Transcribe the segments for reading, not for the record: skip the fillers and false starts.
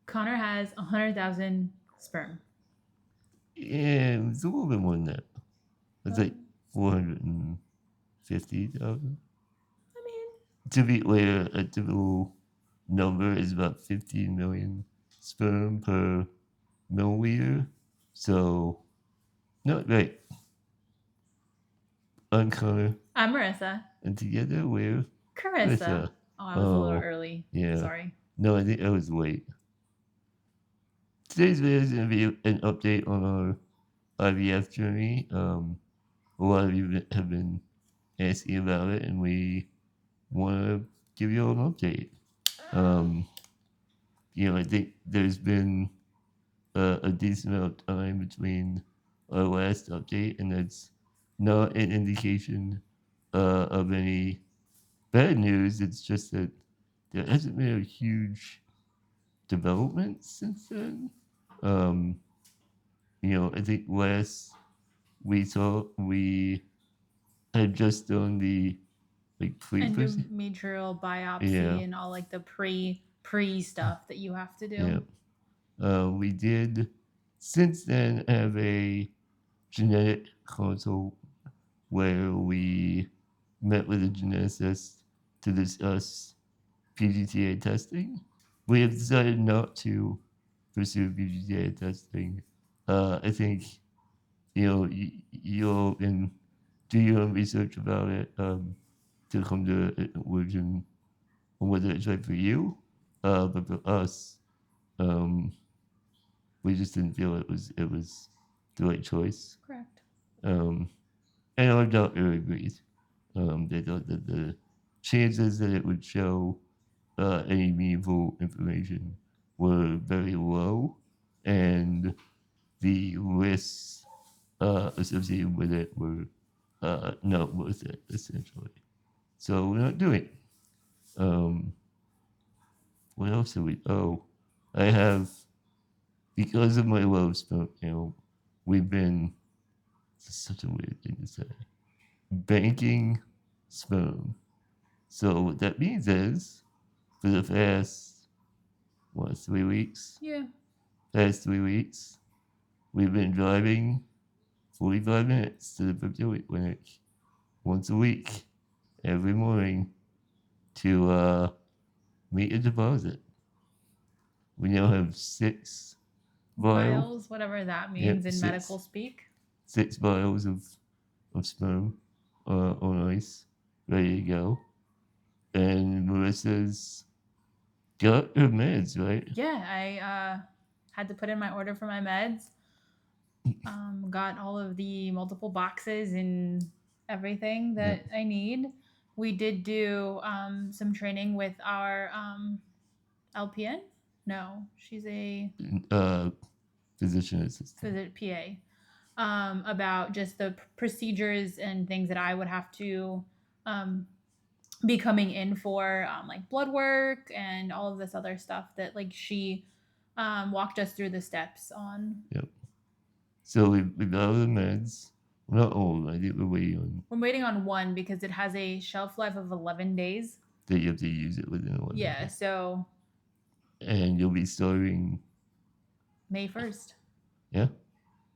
Connor has 100,000 sperm. Yeah, it's a little bit more than that. It's like 450,000. I mean, To be later, a typical number is about 15 million sperm per milliliter. So, not great. I'm Connor, I'm Marissa. and together we're Carissa. Carissa. Oh, I was a little Oh, early. yeah. Sorry. No, I think I was late. Today's video is going to be an update on our IVF journey. A lot of you have been asking about it, and we want to give you all an update. Um, I think there's been a decent amount of time between our last update, and that's not an indication of any bad news. It's just that there hasn't been a huge development since then. Um, I think last we saw we had just done the like pre Endometrial yeah, biopsy and all like the pre stuff that you have to yeah. do. We did since then have a genetic consult where we met with a geneticist to discuss PGT-A testing. We have decided not to pursue PGT-A testing. I think you'll can do your own research about it to come to a conclusion on whether it's right for you. But for us, um, we just didn't feel it was the right choice. Correct. Um, and our doctor agreed. They thought that the chances that it would show any meaningful information were very low, and the risks associated with it were not worth it, essentially. So we're not doing it. Um, what else do we? Oh, I have, because of my low sperm count, we've been, this is such a weird thing to say, banking sperm. So what that means is, for the past, 3 weeks? Yeah. Past 3 weeks, we've been driving 45 minutes to the fertility clinic once a week, every morning, to meet a deposit. We now have 6 vials. Vials, whatever that means Yep, in medical six speak. 6 vials of sperm on ice, ready to go. And Marissa's got her meds, right? Yeah, I had to put in my order for my meds. Got all of the multiple boxes and everything that I need. We did do some training with our LPN. No, she's a Uh, physician assistant. PA. About just the procedures and things that I would have to um, be coming in for, like blood work and all of this other stuff that like she walked us through the steps on. Yep. So we got all the meds. We're not old. I think we're waiting on We're waiting on one because it has a shelf life of 11 days. that you have to use it within 11 Yeah, days. so And you'll be starting, May 1st. yeah.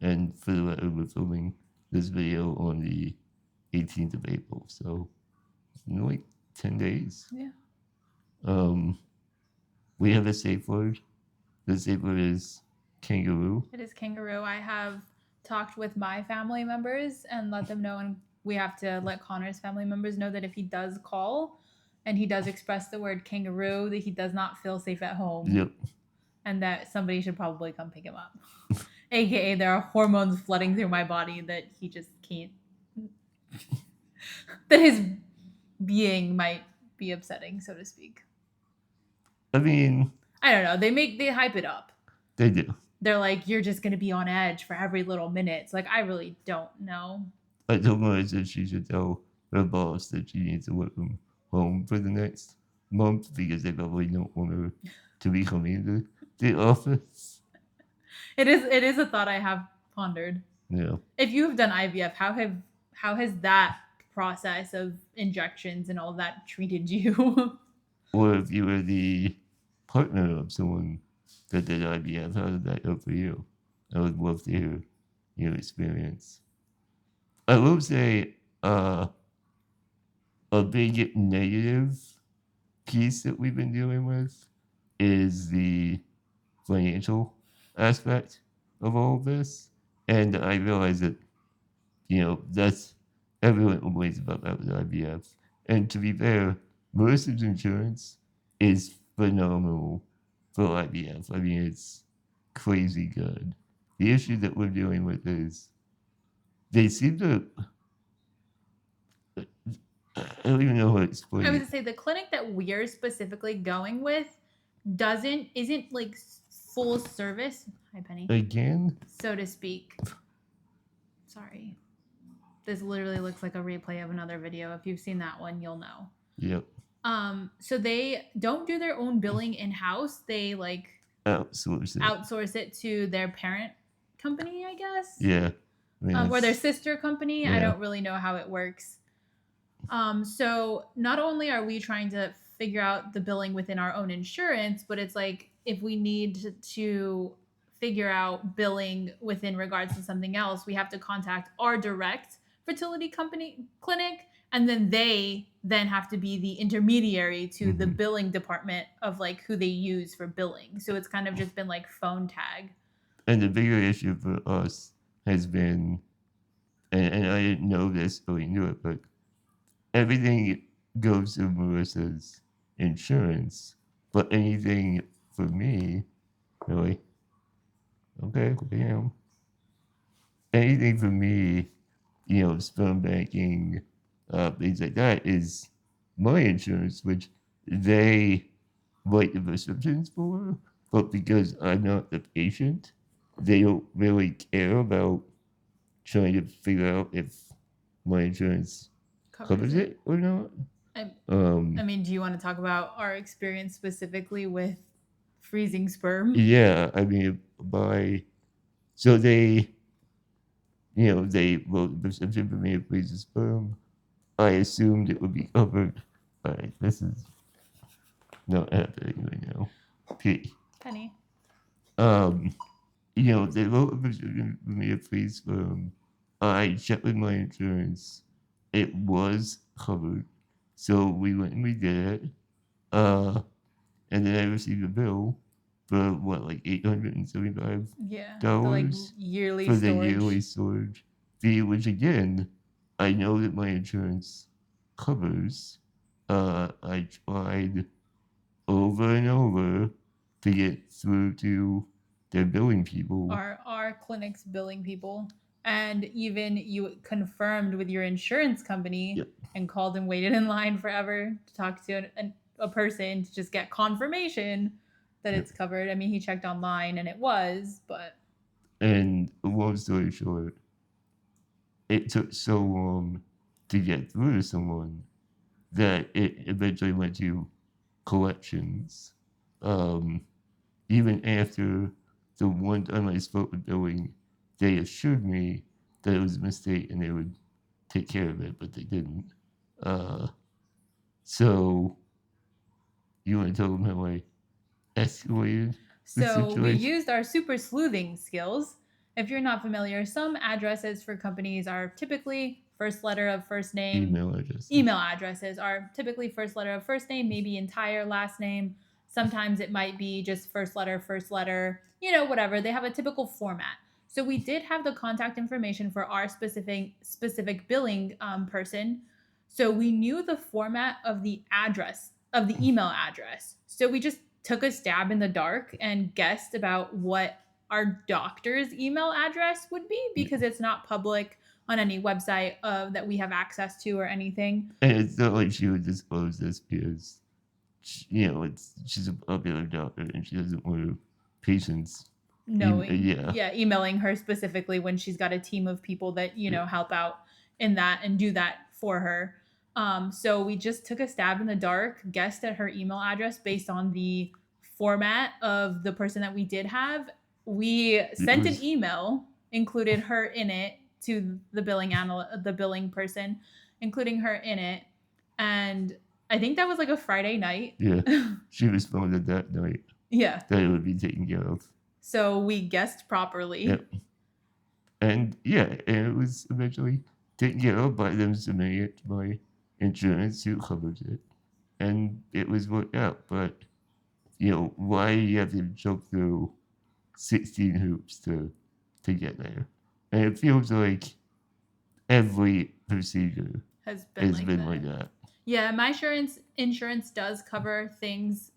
And for the record, we're filming this video on the 18th of April. So, like 10 days. Yeah. We have a safe word. The safe word is kangaroo. It is kangaroo. I have talked with my family members and let them know, and we have to let Connor's family members know that if he does call and he does express the word kangaroo, that he does not feel safe at home. Yep. And that somebody should probably come pick him up. AKA, there are hormones flooding through my body that he just can't. That his being might be upsetting, so to speak. I mean, I don't know. They hype it up. They do. They're like, you're just gonna be on edge for every little minute. It's like, I really don't know. I told Marissa she should tell her boss that she needs to work from home for the next month because they probably don't want her to be coming to the office. It is a thought I have pondered. Yeah. If you have done IVF, how has that process of injections and all that treated you? Or if you were the partner of someone that did IVF. How did that go for you? I would love to hear your experience. I will say a big negative piece that we've been dealing with is the financial aspect of all of this. And I realize that, that's everyone complains about that with IVF. And to be fair, Marissa's insurance is phenomenal for IVF. I mean, it's crazy good. The issue that we're dealing with is they seem to, I don't even know how to explain I was it. gonna say the clinic that we're specifically going with isn't like full service. Hi, Penny. Again, So to speak. Sorry. This literally looks like a replay of another video. If you've seen that one, you'll know. yep, So they don't do their own billing in house. They like outsource it. outsource it to their parent company, I guess. Yeah. I mean, Or their that's- sister company. I yeah. don't really know how it works. So not only are we trying to figure out the billing within our own insurance, but it's like if we need to figure out billing within regards to something else, we have to contact our direct fertility company clinic, and then they then have to be the intermediary to the Mhm. billing department of like who they use for billing. So it's kind of just been like phone tag. And the bigger issue for us has been, and I didn't know this going into it, but everything goes to Marissa's insurance, but anything for me, really, okay, damn. Anything for me, sperm banking, things like that is my insurance, which they write the prescriptions for, but because I'm not the patient, they don't really care about trying to figure out if my insurance covers it or not. I mean, do you want to talk about our experience specifically with freezing sperm? Yeah, I mean, so they wrote the prescription for me to freeze the sperm. I assumed it would be covered. Alright, this is not happening right now. Penny. They wrote a prescription for me to freeze sperm. I checked with my insurance. It was covered. So we went and we did it. And then I received a bill for what, like $875 Yeah. The like yearly for storage. the yearly storage fee, which again, I know that my insurance covers. I tried over and over to get through to their billing people. Our clinic's billing people. And even you confirmed with your insurance company Yep. and called and waited in line forever to talk to a person to just get confirmation that it's covered. I mean, he checked online and it was, but. And long story short, it took so long to get through to someone that it eventually went to collections. Even after the one time I spoke with billing, they assured me that it was a mistake and they would take care of it, but they didn't. So you want to tell them how I escalated the So we situation? used our super sleuthing skills. If you're not familiar, some addresses for companies are typically first letter of first name. Email addresses are typically first letter of first name, maybe entire last name. Sometimes it might be just first letter, whatever. They have a typical format. So we did have the contact information for our specific billing person. So we knew the format of the email address. So we just took a stab in the dark and guessed about what our doctor's email address would be, because it's not public on any website that we have access to or anything. And it's not like she would disclose this because, she's a popular doctor and she doesn't want patients emailing her specifically when she's got a team of people that help out in that and do that for her. So we just took a stab in the dark, guessed at her email address based on the format of the person that we did have. We sent an email, included her in it to the billing person, including her in it. And I think that was like a Friday night. Yeah, she responded that night. Yeah. that it would be taken care of. So we guessed properly. Yep. And yeah, and it was eventually taken care of by them submitting it to my insurance who covers it. And it was worked out. But, why you have to jump through 16 hoops to get there? And it feels like every procedure Has been like that. Yeah, my insurance does cover things,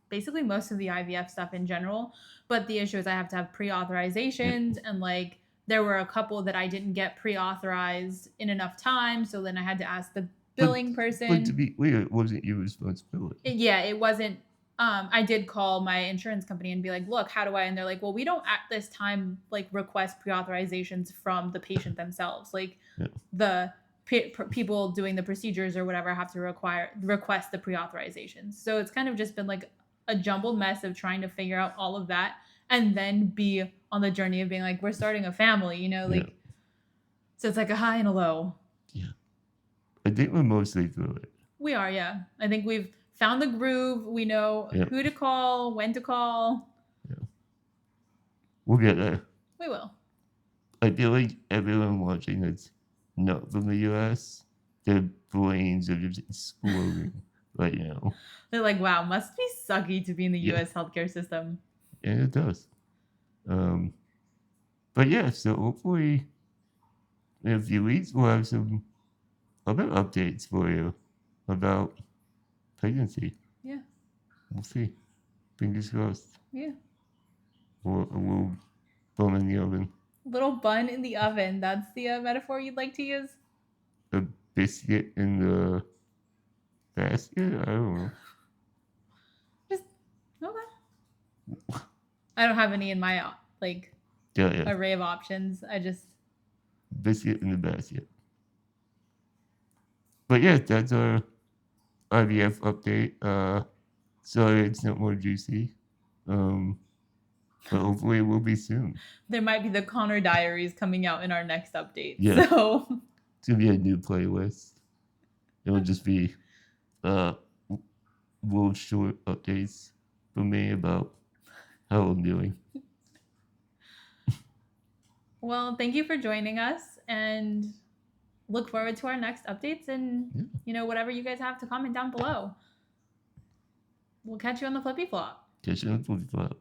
basically most of the IVF stuff in general. But the issue is I have to have pre-authorizations, and like there were a couple that I didn't get pre-authorized in enough time, so then I had to ask the billing person. But to be clear, it wasn't your responsibility. It wasn't. I did call my insurance company and be like, look, how do I? And they're like, well, we don't at this time like request pre-authorizations from the patient themselves. Like the people doing the procedures or whatever have to request the pre-authorizations. So it's kind of just been like a jumbled mess of trying to figure out all of that and then be on the journey of being like, we're starting a family, like. So it's like a high and a low. Yeah. I think we're mostly through it. We are, yeah. I think we've found the groove. We know who to call, when to call. Yeah. We'll get there. We will. I feel like everyone watching that's not from the US, their brains are just exploding right now. They're like, wow, must be sucky to be in the US healthcare system. And it does. But yeah, so hopefully in a few weeks we'll have some other updates for you about pregnancy. Yeah. We'll see. Fingers crossed. Yeah. We'll bun in the oven. Little bun in the oven. That's the metaphor you'd like to use? A biscuit in the basket? I don't know. Just, okay. I don't have any in my, array of options. I just... Biscuit in the basket. But yeah, that's our IVF update. Sorry it's not more juicy. But hopefully it will be soon. There might be the Connor Diaries coming out in our next update. Yeah. So it's gonna be a new playlist. It'll just be little short updates from me about how I'm doing. Well, thank you for joining us, and look forward to our next updates and whatever you guys have to comment down below. We'll catch you on the flippy flop. Catch you on the flippy flop.